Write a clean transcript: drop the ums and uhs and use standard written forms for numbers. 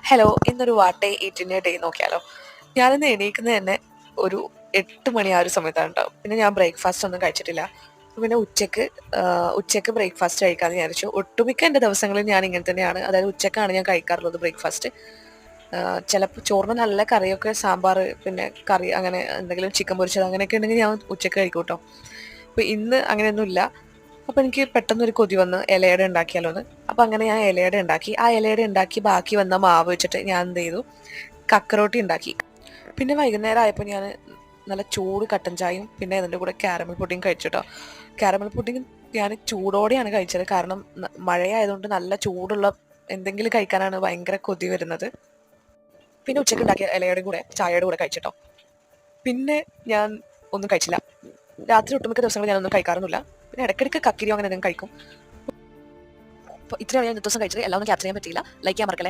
Hello, ഇന്നൊരു what day ഈറ്റിൻ്റെ day നോക്കിയാലോ. ഞാനിന്ന് എണീക്കുന്നത് തന്നെ ഒരു 8 മണി ആ ഒരു സമയത്താണ് ഉണ്ടാവും. പിന്നെ ഞാൻ ബ്രേക്ക്ഫാസ്റ്റ് ഒന്നും കഴിച്ചിട്ടില്ല. പിന്നെ ഉച്ചയ്ക്ക് ബ്രേക്ക്ഫാസ്റ്റ് കഴിക്കാമെന്ന് വിചാരിച്ചു. ഒട്ടുമിക്ക എൻ്റെ ദിവസങ്ങളിൽ ഞാൻ ഇങ്ങനെ തന്നെയാണ്. അതായത് ഉച്ചക്കാണ് ഞാൻ കഴിക്കാറുള്ളത് ബ്രേക്ക്ഫാസ്റ്റ്. ചിലപ്പോൾ ചോറിന് നല്ല കറിയൊക്കെ സാമ്പാർ, പിന്നെ കറി അങ്ങനെ എന്തെങ്കിലും ചിക്കൻ പൊരിച്ചത് അങ്ങനെയൊക്കെ ഉണ്ടെങ്കിൽ ഞാൻ ഉച്ചയ്ക്ക് കഴിക്കും കേട്ടോ. അപ്പോൾ ഇന്ന് അങ്ങനെയൊന്നുമില്ല. അപ്പോൾ എനിക്ക് പെട്ടെന്നൊരു കൊതി വന്ന് ഇലയട ഉണ്ടാക്കിയാലോ എന്ന്. അപ്പോൾ അങ്ങനെ ഞാൻ ഇലയട ഉണ്ടാക്കി. ആ ഇലയട ഉണ്ടാക്കി ബാക്കി വന്ന മാവ് വെച്ചിട്ട് ഞാൻ എന്ത് ചെയ്തു, കക്കറോട്ടി ഉണ്ടാക്കി. പിന്നെ വൈകുന്നേരം ആയപ്പോൾ ഞാൻ നല്ല ചൂട് കട്ടൻ ചായയും പിന്നെ അതിൻ്റെ കൂടെ കാരമൽ പുഡിങ് കഴിച്ചു കേട്ടോ. കാരമൽ പുഡിങ് ഞാൻ ചൂടോടെയാണ് കഴിച്ചത്. കാരണം മഴയായതുകൊണ്ട് നല്ല ചൂടുള്ള എന്തെങ്കിലും കഴിക്കാനാണ് ഭയങ്കര കൊതി വരുന്നത്. പിന്നെ ഉച്ചയ്ക്ക് ഉണ്ടാക്കിയ ഇലയുടെ കൂടെ ചായയുടെ കൂടെ കഴിച്ചിട്ടോ. പിന്നെ ഞാൻ ഒന്നും കഴിച്ചില്ല. രാത്രി ഒട്ടുമിക്ക ദിവസങ്ങളിൽ ഞാനൊന്നും കഴിക്കാറൊന്നുമില്ല. പിന്നെ ഇടയ്ക്കിടയ്ക്ക് കക്കിരിയോ അങ്ങനെ എന്തെങ്കിലും കഴിക്കും. അപ്പോൾ ഇത്രയാണ് ഞാൻ ഇന്നത്തെ ദിവസം കഴിച്ചത്. എല്ലാം ഒന്നും ക്യാപ്ചർ ചെയ്യാൻ പറ്റിയില്ല. ലൈക്ക് ചെയ്യാൻ മറക്കല്ലേ.